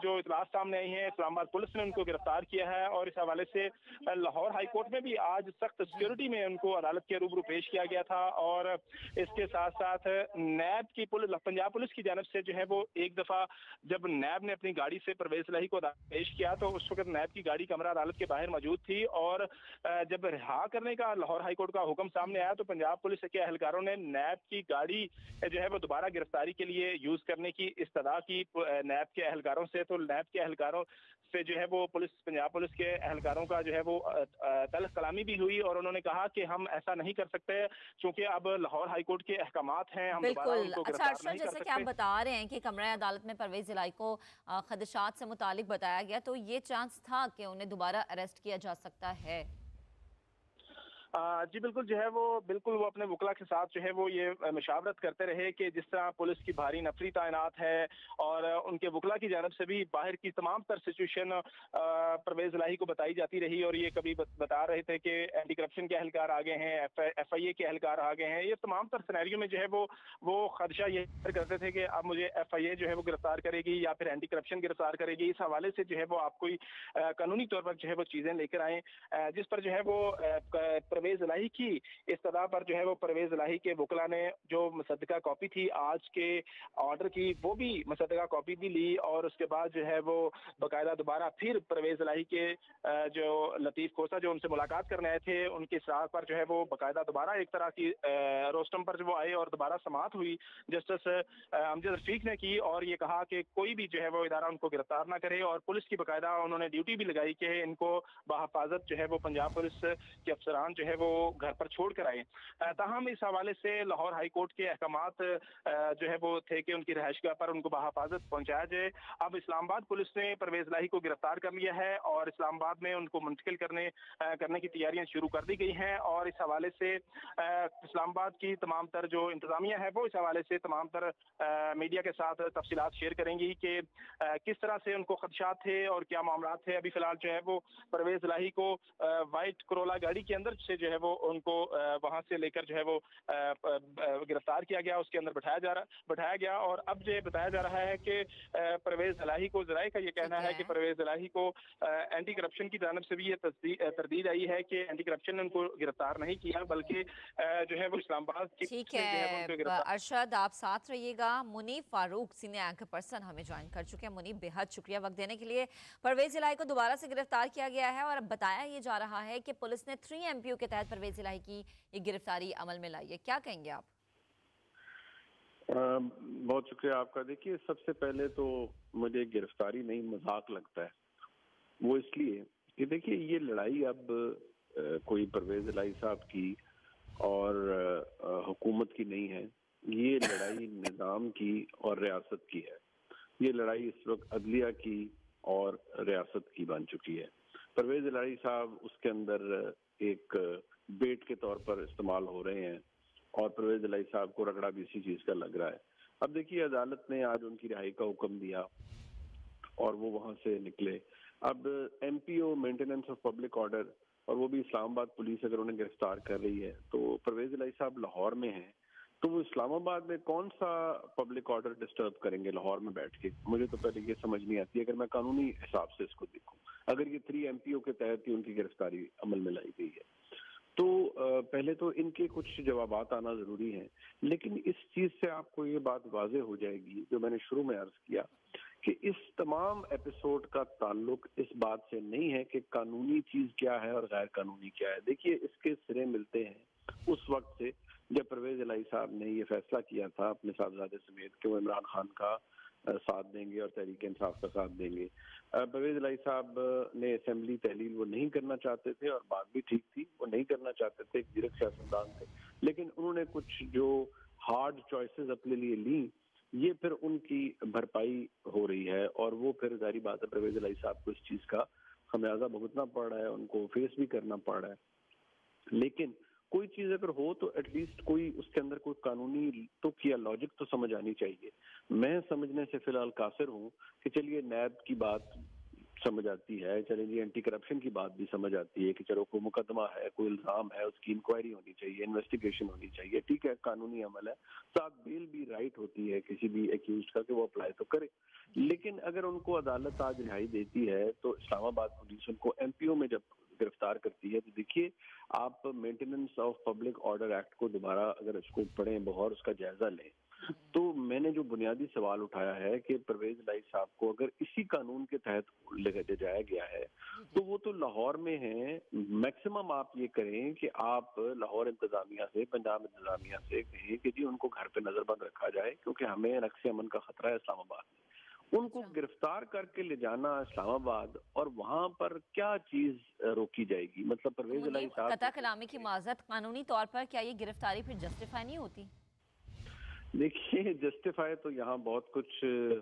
जो इतलात सामने आई हैं, इस्लामाबाद पुलिस ने उनको गिरफ्तार किया है और इस हवाले से लाहौर हाई कोर्ट में भी आज सख्त सिक्योरिटी में उनको अदालत के रूबरू पेश किया गया था। और इसके साथ साथ नैब की पंजाब पुलिस की जानब से जो है वो एक दफा जब नैब ने अपनी गाड़ी से परवेज इलाही को पेश किया तो उस वक्त नैब की गाड़ी कमरा अदालत के बाहर मौजूद थी, और जब रिहा करने का लाहौर हाई कोर्ट का हुक्म सामने आया तो पंजाब पुलिस के एहलकारों ने नैब की गाड़ी जो है वो दोबारा गिरफ्तारी के लिए यूज करने की इस्तदा की नैब के एहलकारों से। तो नैब के एहलकारों से जो है वो पंजाब पुलिस के एहलकारों का जो है वो तल्ख कलामी भी हुई और उन्होंने कहा कि हम ऐसा नहीं कर सकते क्योंकि अब लाहौर हाई कोर्ट के अहकामात हैं, हम दोबारा उनको गिरफ्तार नहीं कर सकते। जैसे कि आप बता रहे हैं कि कमरा अदालत में परवेज इलाही को खदशात से मुतालिक बताया गया, तो ये चांस था कि उन्हें दोबारा अरेस्ट किया जा सकता है? जी बिल्कुल, जो है वो अपने वकला के साथ जो है वो ये मशावरत करते रहे कि जिस तरह पुलिस की भारी नफरी तैनात है और उनके वकला की जानब से भी बाहर की तमाम तर सिचुएशन परवेज इलाही को बताई जाती रही, और ये कभी बता रहे थे कि एंटी करप्शन के एहलकार आ गए हैं, FIA के एहलकार आ गए हैं। ये तमाम तर सिनेरियो में जो है वो खदशा ये करते थे कि अब मुझे FIA जो है वो गिरफ्तार करेगी या फिर एंटी करप्शन गिरफ्तार करेगी। इस हवाले से जो है वो आप कोई कानूनी तौर पर जो है वो चीजें लेकर आए, जिस पर जो है वो परवेज इलाही की इस्तदा पर जो है वो परवेज इलाही के वकला ने जो मुसद्दका कॉपी थी आज के ऑर्डर की, वो भी मुसद्दका कॉपी भी ली और उसके बाद जो है वो बाकायदा दोबारा फिर परवेज इलाही के जो लतीफ खोसा जो उनसे मुलाकात करने आए थे उनके साथ पर जो है वो बाकायदा दोबारा एक तरह की रोस्टम पर जो वो आए और दोबारा समाअत हुई जस्टिस अमजद रफीक ने की, और ये कहा कि कोई भी जो है वो इदारा उनको गिरफ्तार ना करे, और पुलिस की बाकायदा उन्होंने ड्यूटी भी लगाई कि इनको बाहिफाजत जो है वो पंजाब पुलिस के अफसरान जो है वो घर पर छोड़ कर आए। ताहम इस हवाले से लाहौर हाई कोर्ट के अहकामात जो है वो थे कि उनकी रहायशगाह पर उनको बाहिफाजत पहुंचाया जाए। अब इस्लामाबाद पुलिस ने परवेज इलाही को गिरफ्तार कर लिया है और इस्लामाबाद में उनको मुंतकिल करने की तैयारियां शुरू कर दी गई हैं, और इस हवाले से इस्लामाबाद की तमाम तर जो इंतजामिया है वो इस हवाले से तमाम तर मीडिया के साथ तफसीलात शेयर करेंगी कि किस तरह से उनको खदशात थे और क्या मामला थे। अभी फिलहाल जो है वो परवेज इलाही को व्हाइट करोला गाड़ी के अंदर से जो है वो उनको वहां से लेकर जो है वो गिरफ्तार किया गया, उसके अंदर बैठाया गया, और अब जो बताया जा रहा है कि परवेज इलाही को ज़राए का ये कहना है कि परवेज इलाही को एंटी करप्शन की जानब से भी ये तरदीद आई है कि एंटी करप्शन ने उनको गिरफ्तार नहीं किया बल्कि जो है वो इस्लामाबाद की ठीक है। अरशद, आप साथ रहिएगा। Muneeb Farooq senior anchor person हमें ज्वाइन कर चुके हैं। मुनीब, बेहद शुक्रिया वक्त देने के लिए। परवेज इलाही को दोबारा से गिरफ्तार किया गया है और अब बताया ये जा रहा है कि पुलिस ने 3 MPO के तहत परवेज इलाही की ये गिरफ्तारी अमल में लाई है। क्या कहेंगे आप? बहुत शुक्रिया आपका। देखिए, सबसे पहले तो मुझे गिरफ्तारी नहीं मजाक लगता है, वो इसलिए कि देखिए ये लड़ाई अब कोई परवेज इलाही साहब की और हुकूमत की नहीं है, ये लड़ाई निज़ाम की और रियासत की है। ये लड़ाई इस वक्त अदलिया की और रियासत की बन चुकी है। परवेज इलाही साहब उसके अंदर एक बेट के तौर पर इस्तेमाल हो रहे हैं और परवेज इलाही साहब को रगड़ा भी इसी चीज का लग रहा है। अब देखिए, अदालत ने आज उनकी रिहाई का हुक्म दिया और वो वहां से निकले। अब MPO maintenance of public order, और वो भी इस्लामाबाद पुलिस अगर उन्हें गिरफ्तार कर रही है तो परवेज इलाही साहब लाहौर में हैं, तो वो इस्लामाबाद में कौन सा पब्लिक ऑर्डर डिस्टर्ब करेंगे लाहौर में बैठ के? मुझे तो पहले ये समझ नहीं आती अगर मैं कानूनी हिसाब से इसको देखूं। अगर ये 3 MPO के तहत ही उनकी गिरफ्तारी अमल में लाई गई है तो पहले तो इनके कुछ जवाबात आना जरूरी है। लेकिन इस चीज से आपको ये बात वाजे हो जाएगी जो मैंने शुरू में अर्ज किया कि इस तमाम एपिसोड का ताल्लुक इस बात से नहीं है कि कानूनी चीज क्या है और गैर कानूनी क्या है। देखिए, इसके सिरे मिलते हैं उस वक्त से जब परवेज इलाही साहब ने ये फैसला किया था अपने साहबजादे समेत कि वो इमरान खान का साथ देंगे और तहरीक इंसाफ का साथ देंगे। परवेज इलाही साहब ने असेंबली तहलील वो नहीं करना चाहते थे और बात भी ठीक थी, वो नहीं करना चाहते थे, एक जीरक सियासतदान थे, लेकिन उन्होंने कुछ जो हार्ड चॉइसेस अपने लिए ली, ये फिर उनकी भरपाई हो रही है और वो फिर जारी बात है परवेज इलाही साहब को इस चीज का खमियाजा भुगतना पड़ रहा है, उनको फेस भी करना पड़ रहा है। लेकिन कोई चीज अगर हो तो एटलीस्ट कोई उसके अंदर कोई कानूनी तुक या लॉजिक तो समझ आनी चाहिए। मैं समझने से फिलहाल कासिर हूं कि चलिए नैब की बात समझ आती है, चलें जी एंटी करप्शन की बात भी समझ आती है कि चलो कोई मुकदमा है, कोई इल्जाम है, उसकी इंक्वायरी होनी चाहिए, इन्वेस्टिगेशन होनी चाहिए, ठीक है, कानूनी अमल है, साथ बेल भी राइट होती है किसी भी एक्यूज का कि वो अप्लाई तो करे। लेकिन अगर उनको अदालत आज रिहाई देती है तो इस्लामाबाद पुलिस उनको एमपीओ में जब गिरफ्तार करती है, तो देखिए आप maintenance of public order act को दोबारा अगर उसको पढ़ें, बहुत उसका जायजा लें, तो मैंने जो बुनियादी सवाल उठाया है कि परवेज इलाही साहब को अगर इसी कानून के तहत ले जाया गया है तो वो तो लाहौर में है। मैक्सिमम आप ये करें कि आप लाहौर इंतजामिया से, पंजाब इंतजामिया से कहें कि जी उनको घर पे नजरबंद रखा जाए, क्योंकि हमें नक्शे अमन का खतरा है इस्लामाबाद में। उनको गिरफ्तार करके ले जाना इस्लामाबाद, और वहां पर क्या चीज रोकी जाएगी? मतलब परवेज इलाही मुनीब, साहब कता कलामी की माजरत, कानूनी तौर पर क्या ये गिरफ्तारी फिर जस्टिफाई नहीं होती? देखिए, जस्टिफाई तो यहाँ बहुत कुछ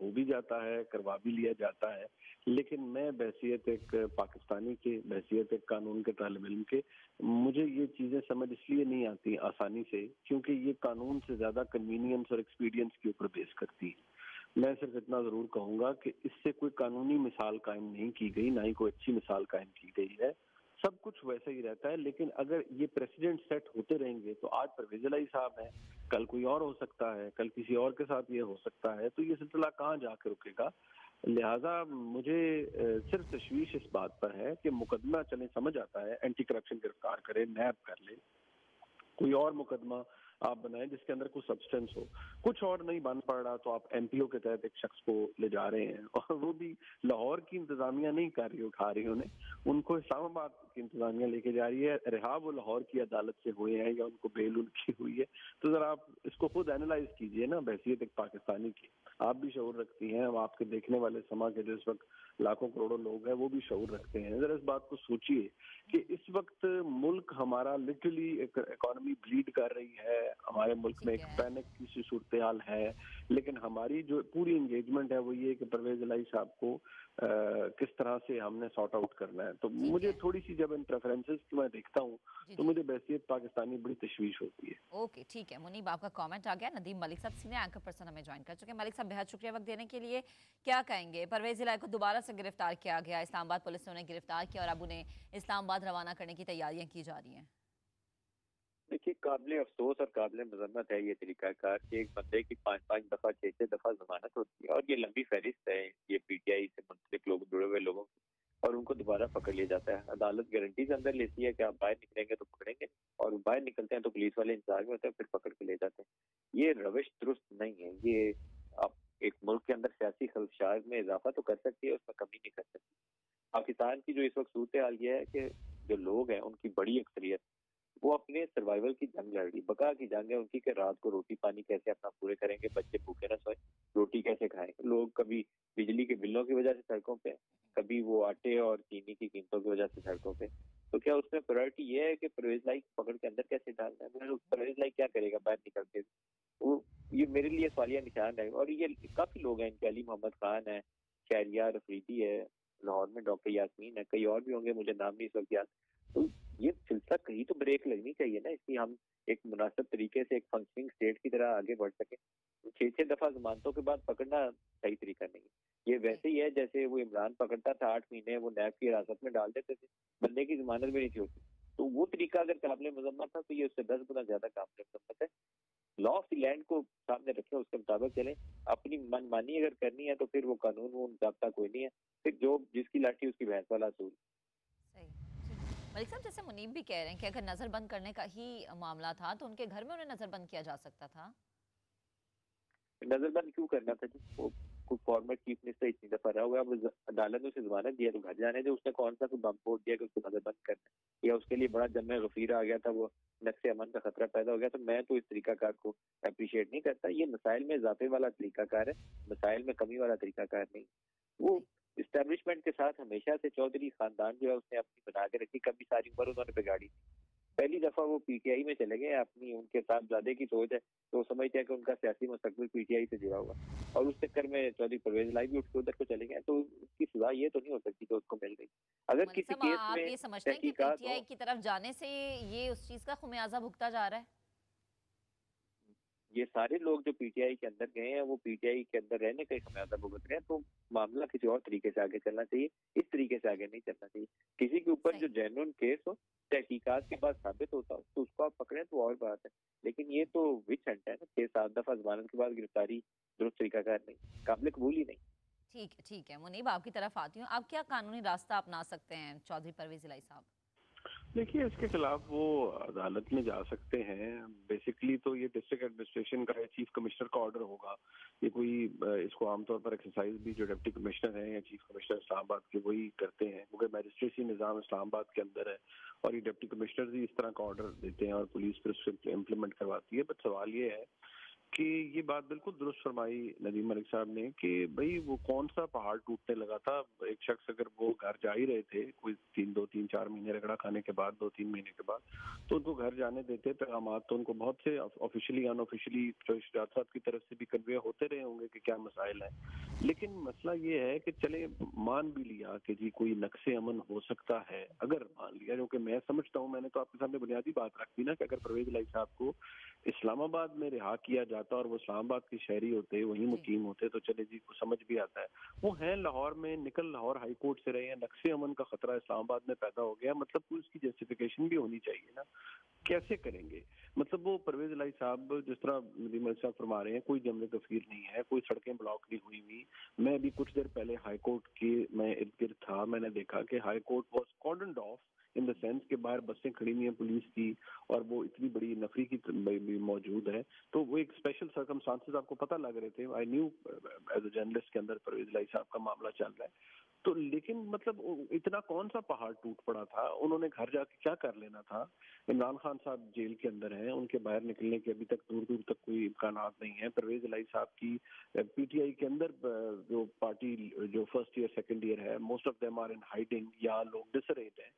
हो भी जाता है, करवा भी लिया जाता है, लेकिन मैं बहसियत एक पाकिस्तानी के, बहसियत एक कानून के तालिब इल्म के, मुझे ये चीजें समझ इसलिए नहीं आती आसानी से क्योंकि ये कानून से ज्यादा कन्वीनियंस और एक्सपीरियंस के ऊपर बेस करती है। मैं सिर्फ इतना जरूर कहूंगा कि इससे कोई कानूनी मिसाल कायम नहीं की गई, ना ही कोई अच्छी मिसाल कायम की गई है, सब कुछ वैसा ही रहता है। लेकिन अगर ये प्रेसिडेंट सेट होते रहेंगे तो आज परवेज इलाही साहब हैं, कल कोई और हो सकता है, कल किसी और के साथ ये हो सकता है, तो ये सिलसिला कहाँ जाकर रुकेगा? लिहाजा मुझे सिर्फ तशवीश इस बात पर है कि मुकदमा चले, समझ आता है एंटी करप्शन गिरफ्तार करे, नैब कर ले, कोई और मुकदमा आप बनाएं जिसके अंदर कुछ सब्सटेंस हो। कुछ और नहीं बन पड़ रहा तो आप एमपीओ के तहत एक शख्स को ले जा रहे हैं, और वो भी लाहौर की इंतजामिया नहीं कर रही, उठा रही उन्हें, उनको इस्लामाबाद की इंतजामिया लेके जा रही है। रिहा वो लाहौर की अदालत से हुए हैं या उनको बेल उनकी हुई है? तो जरा आप इसको खुद एनालाइज कीजिए ना, बहसियत एक पाकिस्तानी की। आप भी शऊर रखती हैं, आपके देखने वाले समा के जो इस वक्त लाखों करोड़ों लोग हैं वो भी शऊर रखते हैं। जरा इस बात को सोचिए कि इस वक्त मुल्क हमारा लिटरली एक इकोनॉमी ब्लीड कर रही है, हमारे मुल्क में एक पैनिक की सूरत हाल है, लेकिन हमारी जो पूरी एंगेजमेंट है वो ये कि परवेज इलाही साहब को किस तरह से हमने सॉर्ट आउट करना है। तो मुझे थोड़ी सी जब इन प्रेफरेंसेस को मैं देखता हूँ तो मुझे बहसियत पाकिस्तानी बड़ी तशवीश होती है। ओके, ठीक है मुनीब, आपका कमेंट आ गया। नदीम मलिक साहब सीनियर एंकर पर्सन हमें ज्वाइन कर चुके हैं। मलिक साहब, बेहद शुक्रिया वक्त देने के लिए। क्या कहेंगे, परवेज इलाही को दोबारा से गिरफ्तार किया गया, इस्लामाबाद पुलिस ने उन्हें गिरफ्तार किया और अब उन्हें इस्लामाबाद रवाना करने की तैयारियां की जा रही हैं। देखिए, काबिल अफसोस और काबिल मजम्मत है ये तरीकाकार कि एक बंदे की 5-5 दफा 6-6 दफा जमानत होती है, और ये लंबी फहरिस्त है ये पीटीआई से मुंसलिक लोग, जुड़े हुए लोगों की, और उनको दोबारा पकड़ लिया जाता है। अदालत गारंटी के अंदर लेती है कि आप बाहर निकलेंगे तो पकड़ेंगे, और बाहर निकलते हैं तो पुलिस वाले इंतजार में होते हैं, फिर पकड़ के ले जाते हैं। ये रविश दुरुस्त नहीं है। ये आप एक मुल्क के अंदर सियासी खदशात में इजाफा तो कर सकती है, उसमें कमी नहीं कर सकती। पाकिस्तान की जो इस वक्त सूरत हाल ये है कि जो लोग हैं उनकी बड़ी अक्सरियत वो अपने सर्वाइवल की जंग लड़ रही, बका की जंग है उनकी कि रात को रोटी पानी कैसे अपना पूरे करेंगे, बच्चे भूखे ना सोए, रोटी कैसे खाएंगे। लोग कभी बिजली के बिलों की वजह से सड़कों पे, कभी वो आटे और चीनी की कीमतों की वजह से सड़कों पे। तो क्या उसमें प्रायोरिटी ये है कि परवेज लाई पकड़ के अंदर कैसे डालना है? परवेज लाई क्या करेगा बाहर निकल के? वो ये मेरे लिए सवालिया निशान है। और ये काफी लोग हैं इनके, अली मोहम्मद खान है, शहरियार अफरीदी है, लाहौर में डॉक्टर यास्मीन है, कई और भी होंगे, मुझे नाम नहीं इस वक्त याद। तो ये सिलसिला कहीं तो ब्रेक लगनी चाहिए ना, इसकी हम एक मुनासिब तरीके से एक फंक्शनिंग स्टेट की तरह आगे बढ़ सके। 6-6 दफा जमानतों के बाद पकड़ना सही तरीका नहीं। ये वैसे ही है जैसे वो इमरान पकड़ता था 8 महीने वो नैब की हिरासत में डाल देते थे, बंदे की जमानत भी नहीं थी होती। तो वो तरीका अगर काबिल मजम्मत था तो ये उससे 10 गुना ज्यादा काबिल मजम्मत है। लॉ ऑफ द लैंड को सामने रखें, उसके मुताबिक चलें। अपनी मनमानी अगर करनी है तो फिर वो कानून वो जाब्ता कोई नहीं है, फिर जो जिसकी लाठी उसकी भैंस वाला असूल। सही। मलिक साहब, जैसे मुनीब भी कह रहे हैं कि अगर नजरबंद करने का ही मामला था तो उनके घर में उन्हें नजरबंद किया जा सकता था। नजरबंद क्यों करना था जी? वो कोई फॉर्मर चीफ मिनिस्टर इतनी दफा रहा हुआ, अब अदालत ने उसे जमानत दिया तो घर जाने दे। उसने कौन सा कोई बम फोड़ दिया कि उसको नजरबंद करना, या उसके लिए बड़ा जम में गफीर आ गया था, वो नक्शे अमन का खतरा पैदा हो गया? तो मैं तो इस तरीकाकार को अप्रिशिएट नहीं करता। ये मसाइल में इजाफे वाला तरीकाकार है, मसाइल में कमी वाला तरीकाकार नहीं। वो इस्टेब्लिशमेंट के साथ हमेशा से चौधरी खानदान जो है उसने अपनी बना के रखी, कभी सारी उम्र उन्होंने बिगाड़ी। पहली दफा वो पीटीआई में चले गए, अपनी उनके साथ ज्यादा की सोच है तो वो समझते हैं कि उनका सियासी मुस्तकबिल पीटीआई से जुड़ा हुआ, और उस चक्कर में चौधरी परवेज लाई भी उठ के उधर को चले गए। तो उसकी सजा ये तो नहीं हो सकती कि उसको मिल गई। अगर किसी केस आप में ये समझते हैं कि पीटीआई की तरफ जाने से ये उस चीज का खुमियाजा भुगता जा रहा है? یہ سارے لوگ جو پی ٹی آئی کے اندر گئے ہیں وہ پی ٹی آئی کے اندر رہنے کا خمیازہ بھگت رہے ہیں، تو معاملہ کسی اور طریقے سے آگے چلنا چاہیے، اس طریقے سے آگے نہیں چلنا چاہیے. کسی کے اوپر جو جینوئن کیس ہو، تحقیقات کے بعد ثابت ہوتا ہو تو اس کو آپ پکڑیں تو اور بات ہے، لیکن یہ تو وچ ہنٹ ہے نا، 6-7 دفعہ ضمانت کے بعد گرفتاری درست طریقہ کار نہیں، قابل قبول ہی نہیں. ٹھیک ہے منیب، آپ کی طرف آتی ہوں. آپ کیا قانونی راستہ اپنا سکتے ہیں چودھری پرویز الہی صاحب؟ دیکھیے اس کے خلاف وہ عدالت میں جا سکتے ہیں. بیسکلی تو یہ ڈسٹرکٹ ایڈمنسٹریشن کا چیف کمشنر کا آرڈر ہوگا. یہ کوئی اس کو عام طور پر ایکسرسائز بھی جو ڈپٹی کمشنر ہیں یا چیف کمشنر اسلام آباد کے وہی کرتے ہیں، کیونکہ میجسٹریسی نظام اسلام آباد کے اندر ہے اور یہ ڈپٹی کمشنر ہی اس طرح کا آرڈر دیتے ہیں اور پولیس پھر اس سے امپلیمنٹ کرواتی ہے. بٹ سوال یہ ہے کہ یہ بات بالکل درست فرمائی ندیم ملک صاحب نے کہ بھائی وہ کون سا پہاڑ ٹوٹنے لگا تھا. ایک شخص اگر وہ گھر جا ہی رہے تھے کوئی 2-3-4 مہینے رگڑا کھانے کے بعد، 2-3 مہینے کے بعد، تو ان کو گھر جانے دیتے. پیغامات تو ان کو بہت سے آفیشلی ان آفیشلی شہزاد صاحب کی طرف سے بھی کنوے ہوتے رہے ہوں گے کہ کیا مسائل ہیں. لیکن مسئلہ یہ ہے کہ چلے مان بھی لیا کہ جی کوئی نقص امن ہو سکتا ہے، اگر مان لیا، کیونکہ میں سمجھتا ہوں، میں نے تو آپ کے سامنے بنیادی بات رکھی نا کہ اگر پرویز الہی صاحب کو اسلام آباد میں رہا کیا جاتا اور وہ اسلام آباد کے شہری ہوتے، وہیں مقیم ہوتے، تو چلے جی کو سمجھ بھی آتا ہے. وہ ہیں لاہور میں، نکل لاہور ہائی کورٹ سے رہے ہیں، نقص امن کا خطرہ اسلام آباد میں پیدا ہو گیا، مطلب کوئی اس کی جسٹیفیکیشن بھی ہونی چاہیے نا. کیسے کریں گے؟ مطلب وہ پرویز الہی صاحب جس طرح ندیم ملک صاحب فرما رہے ہیں، کوئی جملے تفسیر نہیں ہے، کوئی سڑکیں بلاک نہیں ہوئی ہوئی. میں ابھی کچھ دیر پہلے ہائی کورٹ کے میں ارد گرد تھا، میں نے دیکھا کہ high court was cordoned off in the sense کے باہر بسیں کھڑی ہوئی ہیں پولیس کی اور وہ اتنی بڑی نفری کی بھی موجود ہے. تو وہ ایک اسپیشل سرکمسٹانسز آپ کو پتہ لگ رہے تھے. I knew as a journalist کے اندر پرویز الہی صاحب کا معاملہ چل رہا ہے. تو لیکن مطلب اتنا کون سا پہاڑ ٹوٹ پڑا تھا؟ انہوں نے گھر جا کے کیا کر لینا تھا؟ عمران خان صاحب جیل کے اندر ہیں، ان کے باہر نکلنے کے ابھی تک دور دور تک کوئی امکانات نہیں ہیں. پرویز الہی صاحب کی پی ٹی آئی کے اندر جو پارٹی جو فرسٹ ایئر سیکنڈ ایئر ہے، most of them are in hiding یا لوگ ڈسریٹ ہیں.